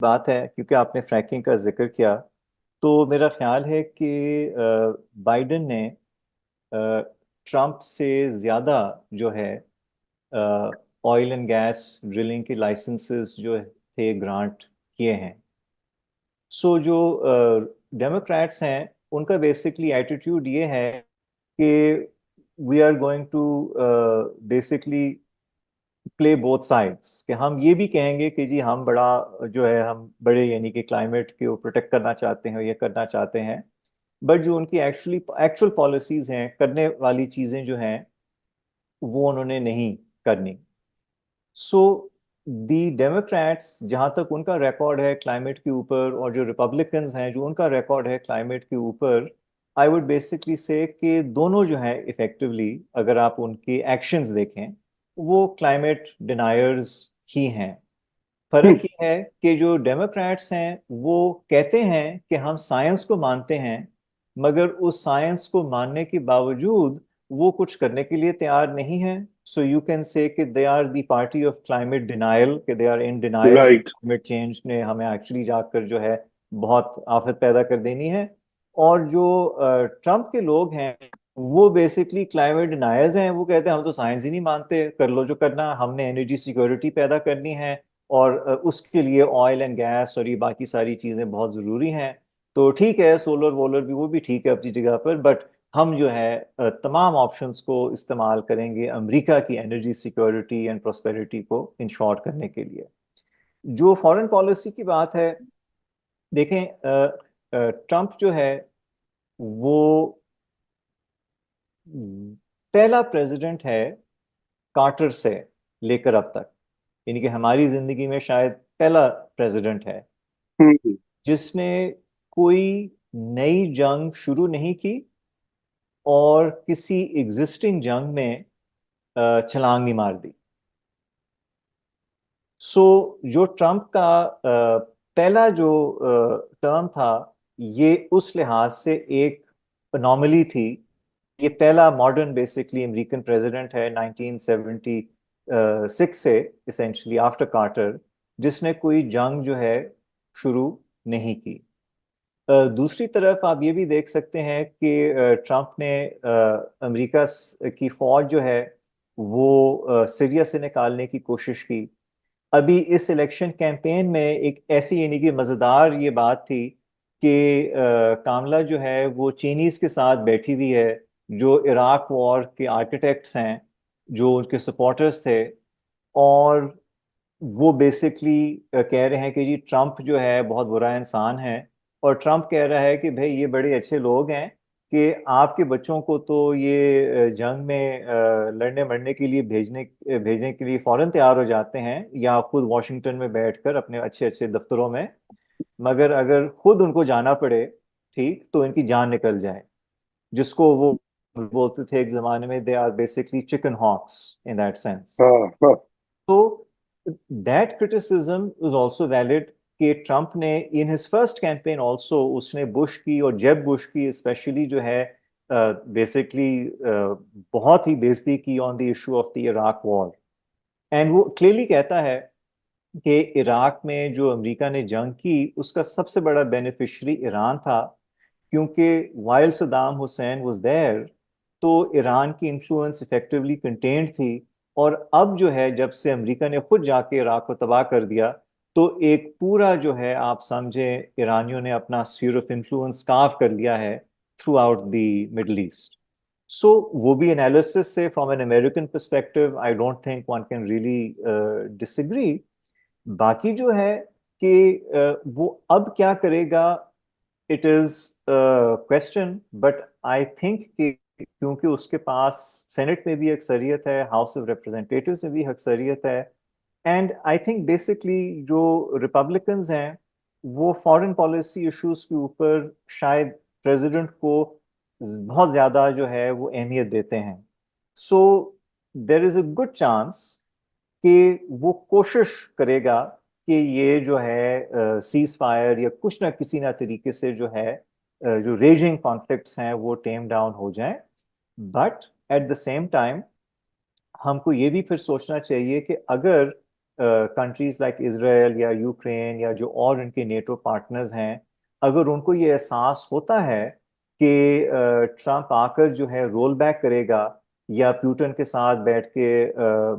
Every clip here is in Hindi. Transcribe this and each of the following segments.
बात है, क्योंकि आपने फ्रैकिंग का जिक्र किया, तो मेरा ख्याल है कि बाइडेन ने ट्रम्प से ज़्यादा जो है ऑयल एंड गैस ड्रिलिंग के लाइसेंसेस जो थे ग्रांट किए हैं। सो जो डेमोक्रेट्स हैं उनका बेसिकली एटीट्यूड ये है कि we are going to basically play both sides, कि हम ये भी कहेंगे कि जी हम बड़ा जो है हम बड़े यानी कि क्लाइमेट को प्रोटेक्ट करना चाहते हैं, ये करना चाहते हैं, बट जो उनकी एक्चुअल पॉलिसीज हैं, करने वाली चीजें जो हैं वो उन्होंने नहीं करनी। सो दी डेमोक्रेट्स जहां तक उनका रिकॉर्ड है क्लाइमेट के ऊपर, और जो रिपब्लिकन्स हैं जो उनका रिकॉर्ड है क्लाइमेट के ऊपर, आई वुड बेसिकली से कि दोनों जो है इफेक्टिवली, अगर आप उनके एक्शंस देखें, वो क्लाइमेट डिनायर्स ही हैं। फर्क ये है कि जो डेमोक्रेट्स हैं वो कहते हैं कि हम साइंस को मानते हैं, मगर उस साइंस को मानने के बावजूद वो कुछ करने के लिए तैयार नहीं है। सो यू कैन से कि they are the party of climate denial, कि they are in denial, right. Climate change ने हमें एक्चुअली जाकर जो है बहुत आफत पैदा कर देनी है। और जो ट्रम्प के लोग हैं वो बेसिकली क्लाइमेट डिनायर्स हैं, वो कहते हैं हम तो साइंस ही नहीं मानते, कर लो जो करना, हमने एनर्जी सिक्योरिटी पैदा करनी है, और उसके लिए ऑयल एंड गैस और ये बाकी सारी चीजें बहुत जरूरी हैं। तो ठीक है, सोलर वोलर भी, वो भी ठीक है अपनी जगह पर, बट हम जो है तमाम ऑप्शंस को इस्तेमाल करेंगे अमेरिका की एनर्जी सिक्योरिटी एंड प्रोस्पेरिटी को इंश्योर करने के लिए। जो फॉरेन पॉलिसी की बात है, देखें, ट्रम्प जो है वो पहला प्रेसिडेंट है कार्टर से लेकर अब तक, यानी कि हमारी जिंदगी में शायद पहला प्रेसिडेंट है हम्म। जिसने कोई नई जंग शुरू नहीं की और किसी एग्जिस्टिंग जंग में छलांग नहीं मार दी। सो जो ट्रम्प का पहला जो टर्म था, ये उस लिहाज से एक अनोमली थी। ये पहला मॉडर्न बेसिकली अमेरिकन प्रेसिडेंट है 1976 से, इसेंशली आफ्टर कार्टर, जिसने कोई जंग जो है शुरू नहीं की। दूसरी तरफ आप ये भी देख सकते हैं कि ट्रम्प ने अमेरिका की फौज जो है वो सीरिया से निकालने की कोशिश की। अभी इस इलेक्शन कैंपेन में एक ऐसी यानी कि मजेदार ये बात थी कि कामला जो है वो चीनीज के साथ बैठी हुई है, जो इराक वॉर के आर्किटेक्ट्स हैं, जो उनके सपोर्टर्स थे। और वो बेसिकली कह रहे हैं कि जी ट्रम्प जो है बहुत बुरा इंसान है, और ट्रम्प कह रहा है कि भाई ये बड़े अच्छे लोग हैं कि आपके बच्चों को तो ये जंग में लड़ने मरने के लिए भेजने भेजने के लिए फौरन तैयार हो जाते हैं, या खुद वॉशिंगटन में बैठकर अपने अच्छे अच्छे दफ्तरों में, मगर अगर खुद उनको जाना पड़े, ठीक, तो इनकी जान निकल जाए। जिसको वो बोलते थे एक जमाने में, they are basically chicken hawks in that sense. हाँ हाँ। So that criticism is also valid कि ट्रम्प ने in his first campaign also, उसने बुश की और जेब बुश की स्पेशली जो है बेसिकली बहुत ही बेइज्जती की on the issue of the Iraq war. And वो क्लियरली कहता है कि इराक में जो अमेरिका ने जंग की उसका सबसे बड़ा बेनिफिशियरी ईरान था, क्योंकि while Saddam Hussein was there, तो ईरान की इन्फ्लुएंस इफेक्टिवली कंटेन्ड थी। और अब जो है जब से अमेरिका ने खुद जाके इराक को तबाह कर दिया, तो एक पूरा जो है आप समझें ईरानियों ने अपना स्फीयर ऑफ इन्फ्लुएंस कार्व कर लिया है throughout the middle east. So वो भी एनालिसिस से from an American perspective I don't think one can really disagree. बाकी जो है कि वो अब क्या करेगा, it is question, but I think कि क्योंकि उसके पास सेनेट में भी अक्सरियत है, हाउस ऑफ रिप्रेजेंटेटिव्स में भी अक्सरियत है, एंड आई थिंक बेसिकली जो रिपब्लिकन्स हैं वो फॉरेन पॉलिसी इश्यूज के ऊपर शायद प्रेसिडेंट को बहुत ज्यादा जो है वो अहमियत देते हैं। So there is a good chance कि वो कोशिश करेगा कि ये जो है सीज फायर या कुछ ना किसी ना तरीके से जो है जो रेजिंग कॉन्फ्लिक्ट्स हैं वो टेम डाउन हो जाएं। But at the same time हमको ये भी फिर सोचना चाहिए कि अगर कंट्रीज लाइक इसराइल या यूक्रेन या जो और उनके नेटो पार्टनर्स हैं, अगर उनको ये एहसास होता है कि ट्रम्प आकर जो है रोल बैक करेगा या पुतिन के साथ बैठ के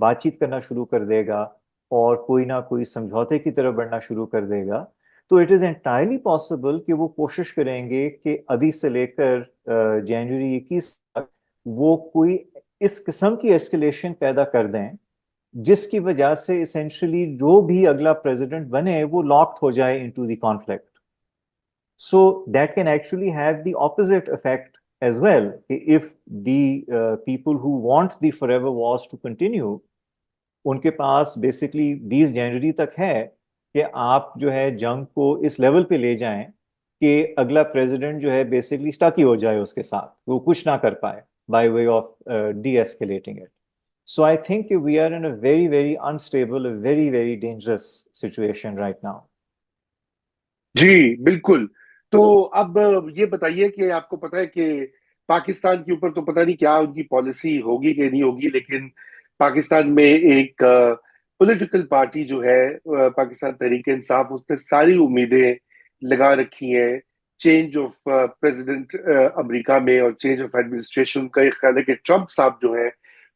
बातचीत करना शुरू कर देगा और कोई ना कोई समझौते की तरफ बढ़ना शुरू कर देगा, तो इट इज एंटायरली पॉसिबल कि वो कोशिश करेंगे कि अभी से लेकर जनवरी 21 तक वो कोई इस किस्म की एस्केलेशन पैदा कर दें जिसकी वजह से इसेंशियली जो भी अगला प्रेसिडेंट बने वो लॉक्ड हो जाए into the conflict. So that can actually have the opposite effect as well. If the people who want the forever wars to continue, उनके पास बेसिकली 20 जनवरी तक है कि आप जो है जंग को इस लेवल पे ले जाएं कि अगला प्रेसिडेंट जो है बेसिकली स्टक ही हो जाए उसके साथ, वो कुछ ना कर pi by way of de-escalating it. So I think we are in a very, very unstable, a very, very dangerous situation right now. जी बिल्कुल। तो अब ये बताइए कि आपको पता है कि पाकिस्तान के ऊपर तो पता नहीं क्या उनकी पॉलिसी होगी कि नहीं होगी, लेकिन पाकिस्तान में एक पॉलिटिकल पार्टी जो है पाकिस्तान तहरीक इंसाफ, उसने सारी उम्मीदें लगा रखी हैं चेंज ऑफ प्रेसिडेंट अमेरिका में और चेंज ऑफ एडमिनिस्ट्रेशन का। एक ख्याल है कि ट्रम्प साहब जो है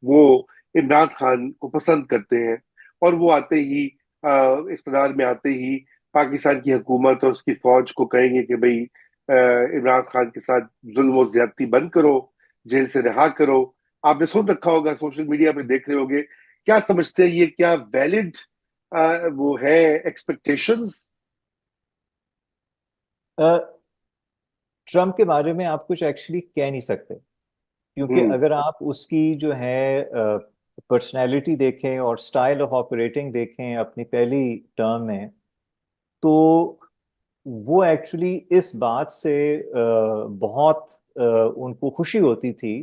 वो इमरान खान को पसंद करते हैं और वो आते ही इख्तिदार में आते ही पाकिस्तान की हुकूमत और उसकी फौज को कहेंगे कि भाई इमरान खान के साथ जुल्म और ज्यादती बंद करो, जेल से रिहा करो। आपने सुन रखा होगा, सोशल मीडिया पे देख रहे होंगे। क्या समझते हैं, ये क्या वैलिड वो है एक्सपेक्टेशंस? ट्रम्प के बारे में आप कुछ एक्चुअली कह नहीं सकते, क्योंकि हम्म। अगर आप उसकी जो है पर्सनैलिटी देखें और स्टाइल ऑफ ऑपरेटिंग देखें अपनी पहली टर्म में, तो वो एक्चुअली इस बात से बहुत उनको खुशी होती थी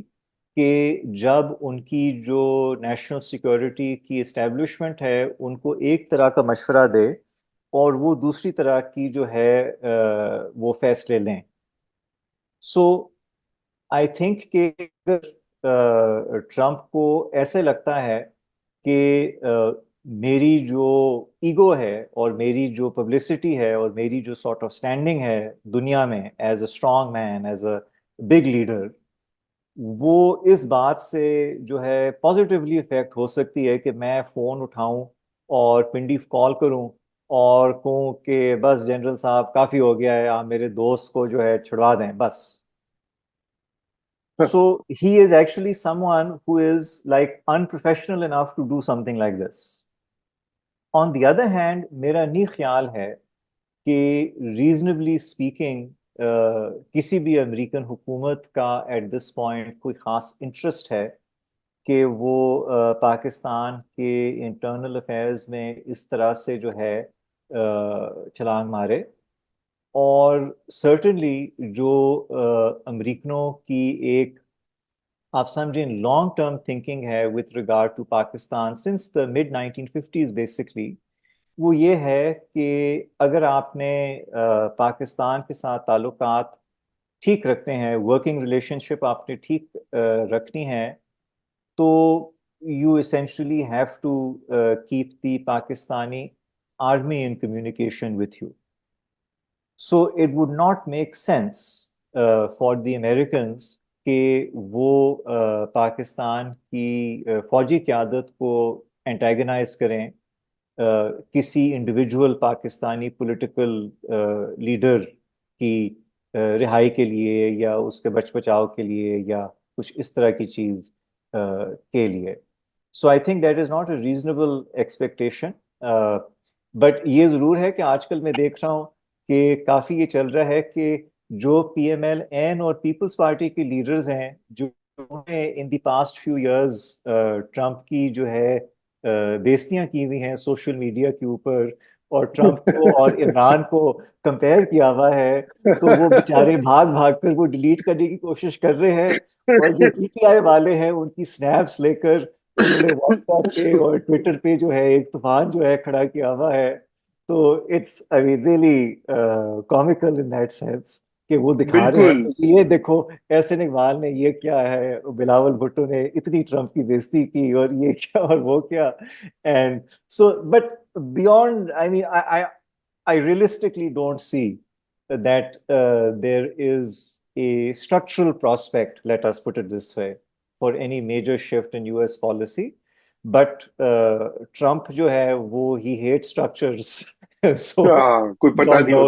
कि जब उनकी जो नेशनल सिक्योरिटी की इस्टेब्लिशमेंट है उनको एक तरह का मशवरा दे और वो दूसरी तरह की जो है वो फैसले लें. सो आई थिंक कि अगर ट्रम्प को ऐसे लगता है कि मेरी जो ईगो है और मेरी जो पब्लिसिटी है और मेरी जो सॉर्ट ऑफ स्टैंडिंग है दुनिया में as a strong man, as a big leader, वो इस बात से जो है पॉजिटिवली इफेक्ट हो सकती है कि मैं फोन उठाऊं और पिंडी कॉल करूं और कहूं कि बस जनरल साहब काफी हो गया है, आप मेरे दोस्त को जो है छुड़वा दें बस. So he is actually someone who is like unprofessional enough to do something like this. On the other hand, मेरा नहीं ख्याल है कि reasonably speaking किसी भी अमेरिकन हुकूमत का at this point कोई ख़ास इंटरेस्ट है कि वो पाकिस्तान के इंटरनल अफेयर्स में इस तरह से जो है छलांग मारे. और सर्टनली जो अमेरिकनों की एक आप समझें लॉन्ग टर्म थिंकिंग है with regard to Pakistan since the mid 1950s basically, वो ये है कि अगर आपने पाकिस्तान के साथ ताल्लुकात ठीक रखते हैं, वर्किंग रिलेशनशिप आपने ठीक रखनी है, तो you essentially have to keep the Pakistani army in communication with you. So it would not make sense for the Americans कि वो पाकिस्तान की फौजी क़यादत को एंटागनाइज करें किसी इंडिविजुअल पाकिस्तानी पॉलिटिकल लीडर की रिहाई के लिए या उसके बच बचाव के लिए या कुछ इस तरह की चीज़ के लिए. So I think that is not a reasonable expectation. But ये ज़रूर है कि आजकल मैं देख रहा हूँ कि काफ़ी ये चल रहा है कि जो PMLN और पीपल्स पार्टी के लीडर्स हैं जो in the past few years Trump की जो है बेइज्जतियां की हुई हैं सोशल मीडिया के ऊपर और ट्रम्प को और इमरान को कंपेयर किया हुआ है, तो वो बेचारे भाग भाग कर वो डिलीट करने की कोशिश कर रहे हैं. और जो PTI वाले हैं उनकी स्नैप्स लेकर उन्होंने व्हाट्सएप पे और ट्विटर पे जो है एक तूफान जो है खड़ा किया हुआ है. तो it's I mean really comical in that sense. कि वो दिखा रहे हैं बिल्कुल। तो ये देखो ऐसे इकबाल ने ये क्या है, बिलावल भुट्टो ने इतनी ट्रम्प की बेइज्जती की, और ये क्या और वो क्या। And so but beyond, I mean I realistically don't see that there is a structural prospect, let us put it this way, for any major shift in US policy. But Trump जो है वो he hates structures. So हाँ, कोई पता God नहीं knows